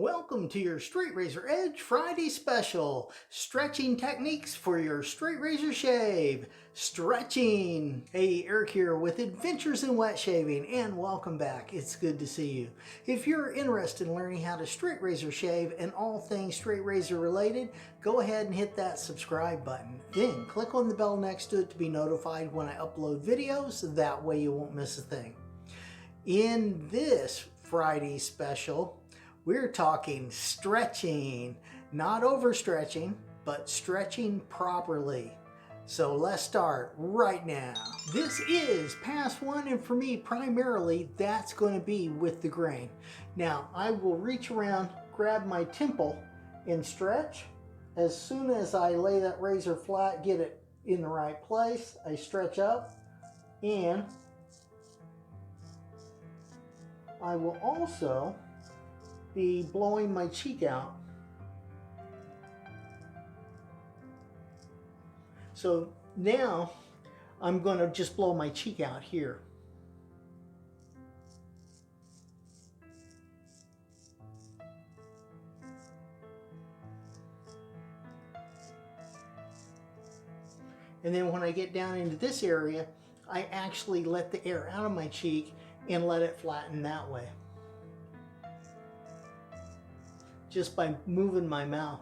Welcome to your Straight Razor Edge Friday special. Stretching techniques for your straight razor shave. Stretching. Hey, Eric here with Adventures in Wet Shaving, and welcome back. It's good to see you. If you're interested in learning how to straight razor shave and all things straight razor related, go ahead and hit that subscribe button. Then click on the bell next to it to be notified when I upload videos. That way you won't miss a thing. In this Friday special, we're talking stretching, not overstretching, but stretching properly. So let's start right now. This is pass one, and for me, primarily, that's going to be with the grain. Now, I will reach around, grab my temple, and stretch. As soon as I lay that razor flat, get it in the right place, I stretch up, and I will also be blowing my cheek out. So now I'm going to just blow my cheek out here. And then when I get down into this area, I actually let the air out of my cheek and let it flatten that way, just by moving my mouth.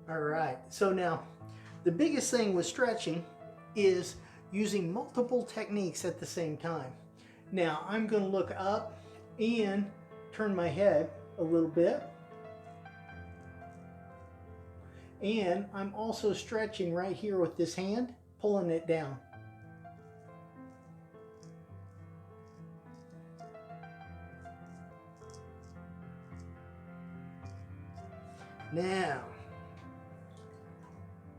All right, so now the biggest thing with stretching is using multiple techniques at the same time. Now I'm going to look up and turn my head a little bit. And I'm also stretching right here with this hand, pulling it down. Now,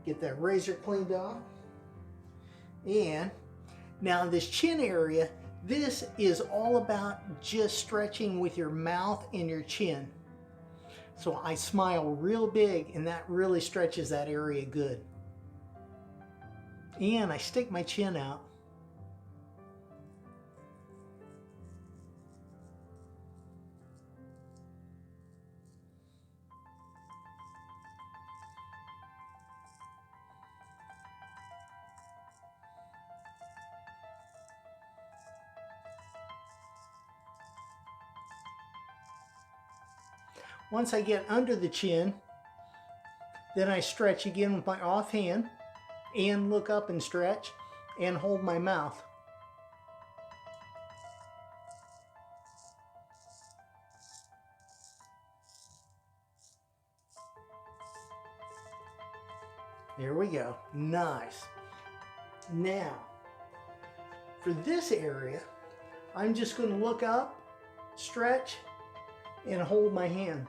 get that razor cleaned off. And now this chin area, this is all about just stretching with your mouth and your chin. So I smile real big, and that really stretches that area good. And I stick my chin out. Once I get under the chin, then I stretch again with my offhand and look up and stretch and hold my mouth. There we go. Nice. Now, for this area, I'm just going to look up, stretch, and hold my hand.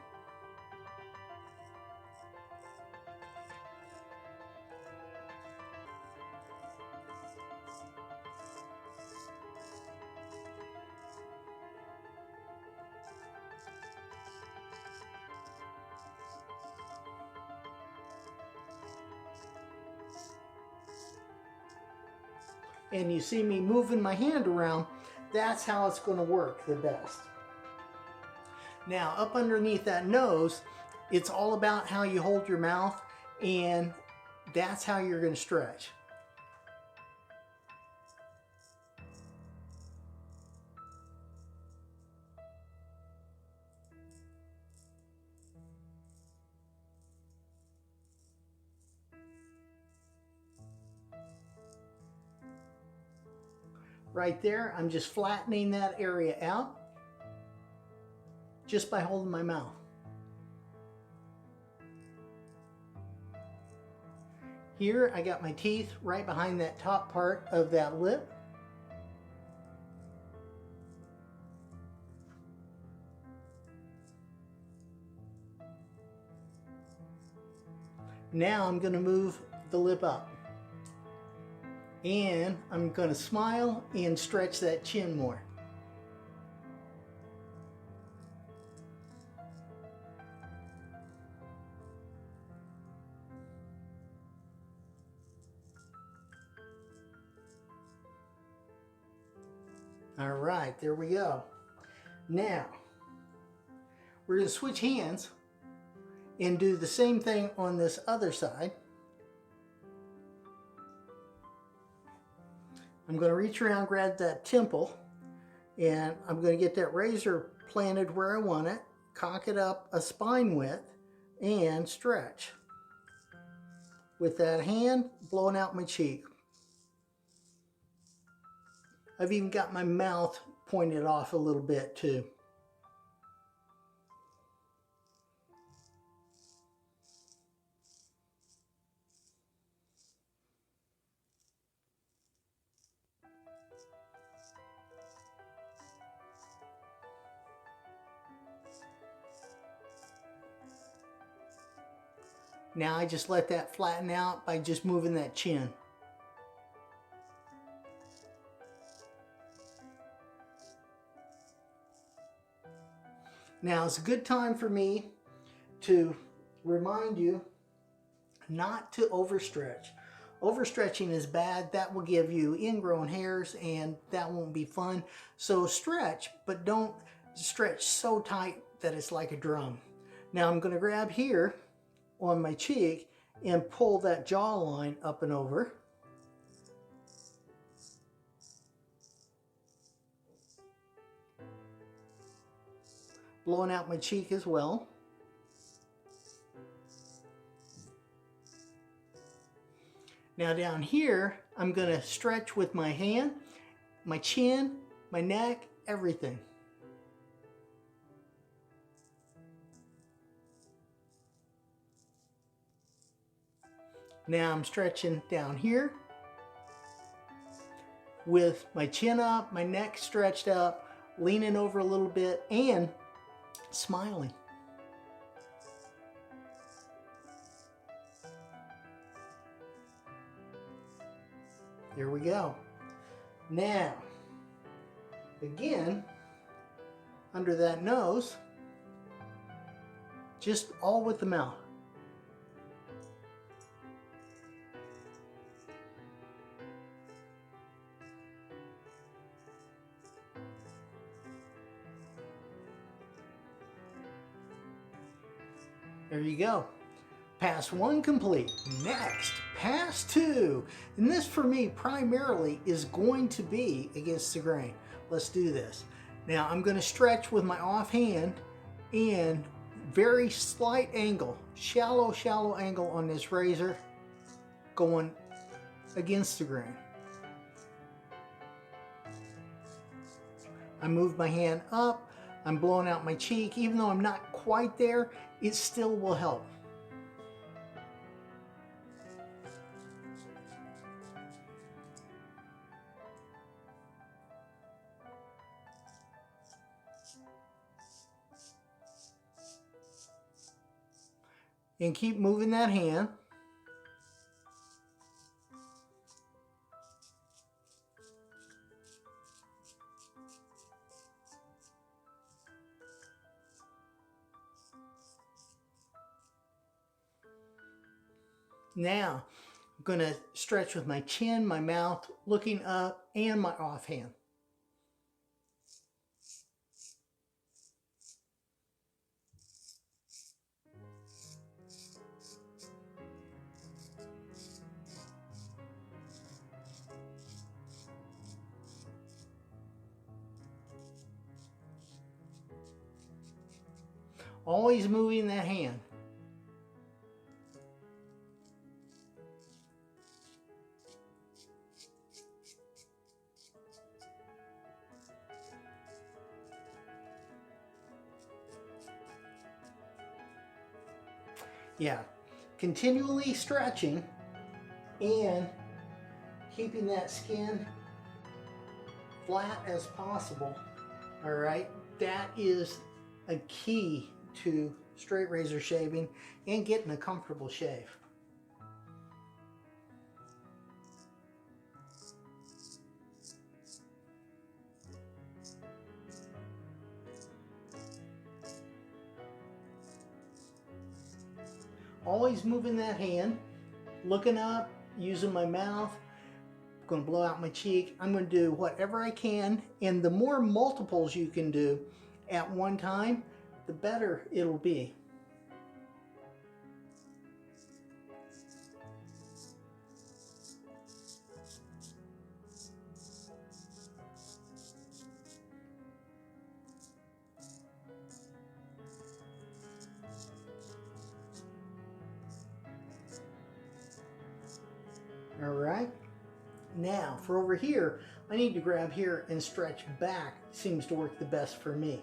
And you see me moving my hand around, that's how it's going to work the best. Now, up underneath that nose, it's all about how you hold your mouth, and that's how you're going to stretch. Right there, I'm just flattening that area out just by holding my mouth. Here, I got my teeth right behind that top part of that lip. Now I'm going to move the lip up. And I'm going to smile and stretch that chin more. All right, there we go. Now, we're going to switch hands and do the same thing on this other side. I'm going to reach around, grab that temple, and I'm going to get that razor planted where I want it, cock it up a spine width, and stretch. With that hand, blowing out my cheek. I've even got my mouth pointed off a little bit too. Now I just let that flatten out by just moving that chin. Now it's a good time for me to remind you not to overstretch. Overstretching is bad. That will give you ingrown hairs and that won't be fun. So stretch, but don't stretch so tight that it's like a drum. Now I'm going to grab here on my cheek and pull that jawline up and over. Blowing out my cheek as well. Now down here, I'm going to stretch with my hand, my chin, my neck, everything. Now I'm stretching down here with my chin up, my neck stretched up, leaning over a little bit, and smiling. There we go. Now, again, under that nose, just all with the mouth. There you go. Pass 1 complete. Next, pass 2. And this for me primarily is going to be against the grain. Let's do this. Now I'm going to stretch with my offhand and very slight angle, shallow angle on this razor going against the grain. I move my hand up. I'm blowing out my cheek. Even though I'm not quite there, it still will help. And keep moving that hand. Now, I'm going to stretch with my chin, my mouth looking up, and my offhand. Always moving that hand. Yeah, continually stretching and keeping that skin flat as possible. All right, that is a key to straight razor shaving and getting a comfortable shave. Always moving that hand, looking up, using my mouth. I'm going to blow out my cheek. I'm going to do whatever I can, and the more multiples you can do, at one time, the better it'll be. All right. Now for over here, I need to grab here and stretch back. Seems to work the best for me.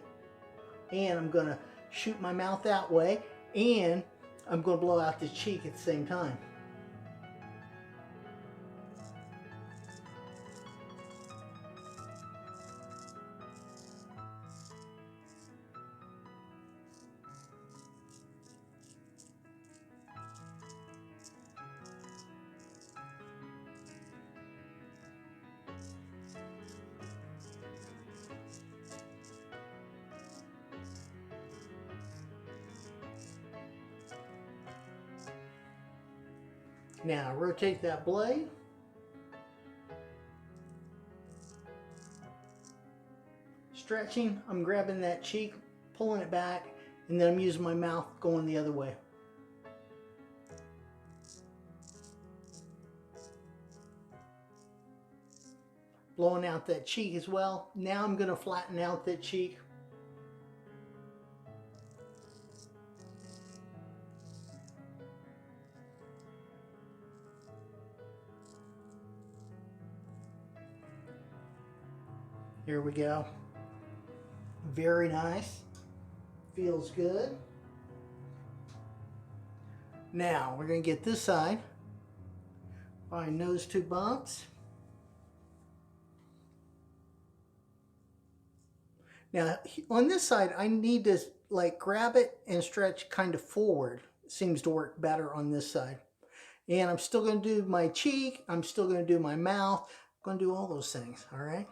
And I'm going to shoot my mouth that way, and I'm going to blow out the cheek at the same time. Now rotate that blade. Stretching, I'm grabbing that cheek, pulling it back, and then I'm using my mouth going the other way. Blowing out that cheek as well. Now I'm going to flatten out that cheek. Here we go. Very nice. Feels good. Now we're going to get this side. Find those two bumps. Now on this side, I need to like grab it and stretch kind of forward. Seems to work better on this side. And I'm still going to do my cheek. I'm still going to do my mouth. I'm going to do all those things. All right.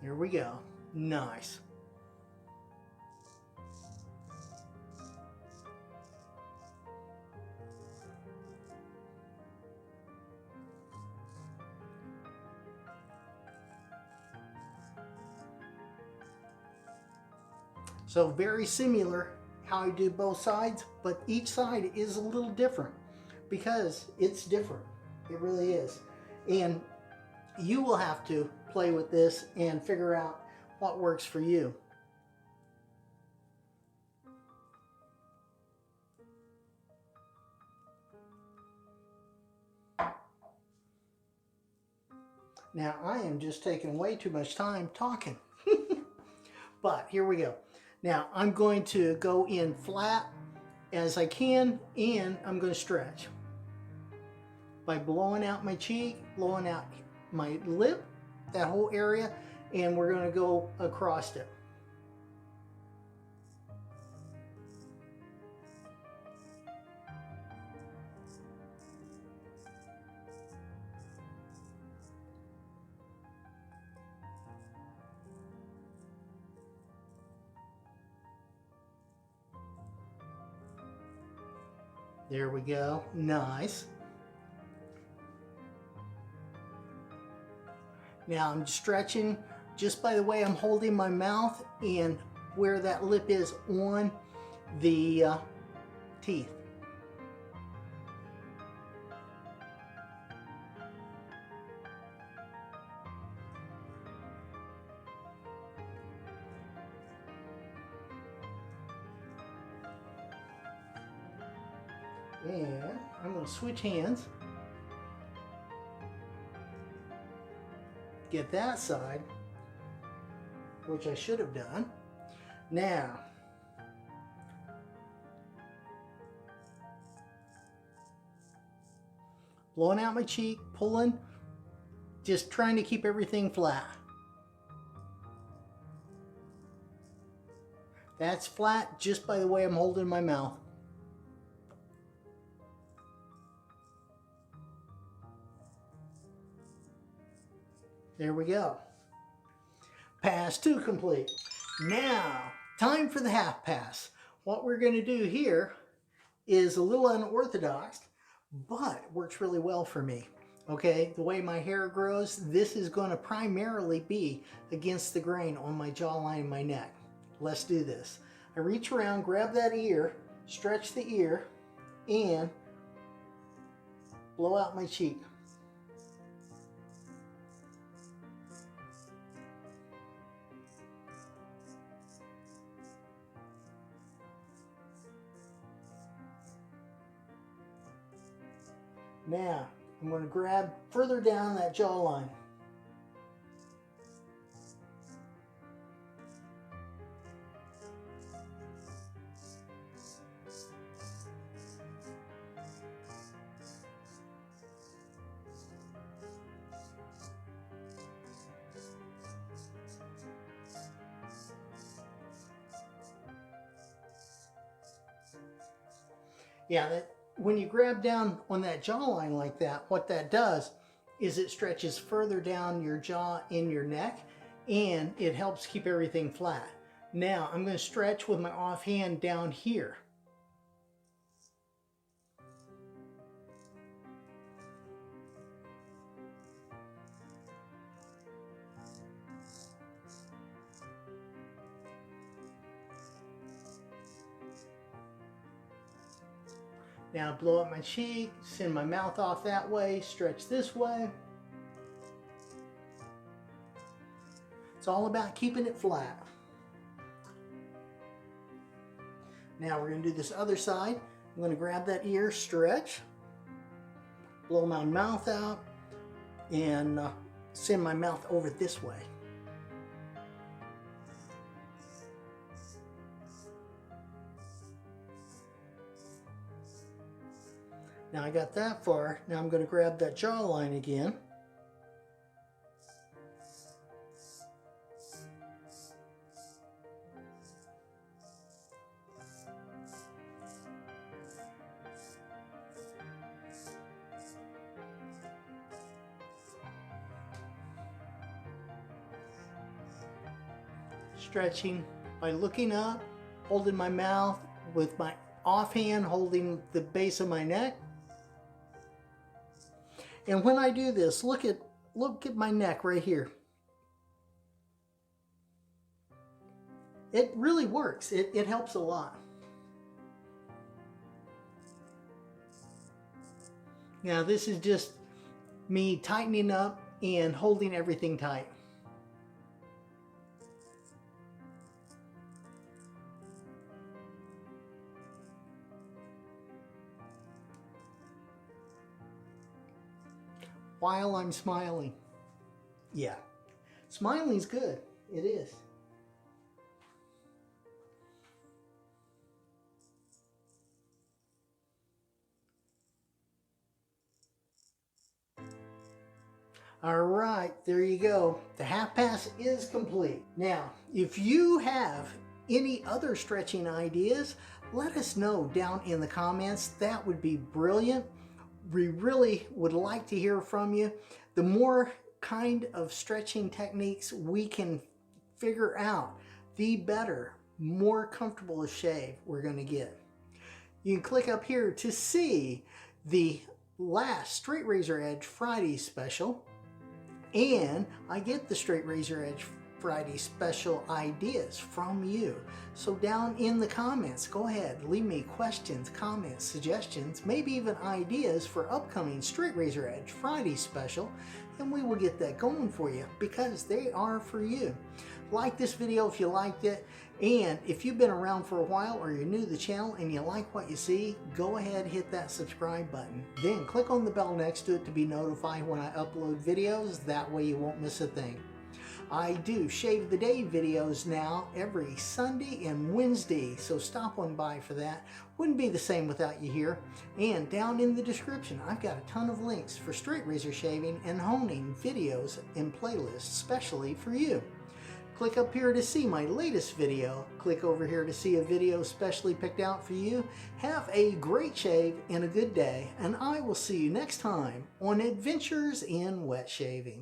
Here we go. Nice. So very similar how I do both sides, but each side is a little different because it's different. It really is. And you will have to play with this and figure out what works for you. Now I am just taking way too much time talking. But here we go. Now I'm going to go in flat as I can, and I'm going to stretch by blowing out my cheek, blowing out my lip, that whole area, and we're going to go across it. There we go. Nice. Now I'm stretching just by the way I'm holding my mouth and where that lip is on the teeth. And I'm going to switch hands. Get that side, which I should have done. Now, blowing out my cheek, pulling, just trying to keep everything flat. That's flat just by the way I'm holding my mouth. There we go. Pass 2 complete. Now, time for the half pass. What we're going to do here is a little unorthodox, but works really well for me. Okay, the way my hair grows, this is going to primarily be against the grain on my jawline and my neck. Let's do this. I reach around, grab that ear, stretch the ear, and blow out my cheek. Now, I'm going to grab further down that jawline. Yeah, when you grab down on that jawline like that, what that does is it stretches further down your jaw in your neck, and it helps keep everything flat. Now I'm going to stretch with my offhand down here. Now blow up my cheek, send my mouth off that way, stretch this way. It's all about keeping it flat. Now we're going to do this other side. I'm going to grab that ear, stretch, blow my mouth out, and send my mouth over this way. Now I got that far. Now I'm going to grab that jawline again. Stretching by looking up, holding my mouth with my offhand holding the base of my neck. And when I do this, look at my neck right here. It really works. It helps a lot. Now this is just me tightening up and holding everything tight. While I'm smiling. Yeah, smiling's good. It is. All right, there you go. The half pass is complete. Now, if you have any other stretching ideas, let us know down in the comments. That would be brilliant. We really would like to hear from you. The more kind of stretching techniques we can figure out, the better, more comfortable a shave we're going to get. You can click up here to see the last Straight Razor Edge Friday special, and I get the Straight Razor Edge Friday special ideas from you. So down in the comments, go ahead, leave me questions, comments, suggestions, maybe even ideas for upcoming Straight Razor Edge Friday special, and we will get that going for you because they are for you. Like this video if you liked it, and if you've been around for a while or you're new to the channel and you like what you see, go ahead, hit that subscribe button. Then click on the bell next to it to be notified when I upload videos. That way you won't miss a thing. I do Shave the Day videos now every Sunday and Wednesday, so stop on by for that. Wouldn't be the same without you here. And down in the description, I've got a ton of links for straight razor shaving and honing videos and playlists, especially for you. Click up here to see my latest video. Click over here to see a video specially picked out for you. Have a great shave and a good day, and I will see you next time on Adventures in Wet Shaving.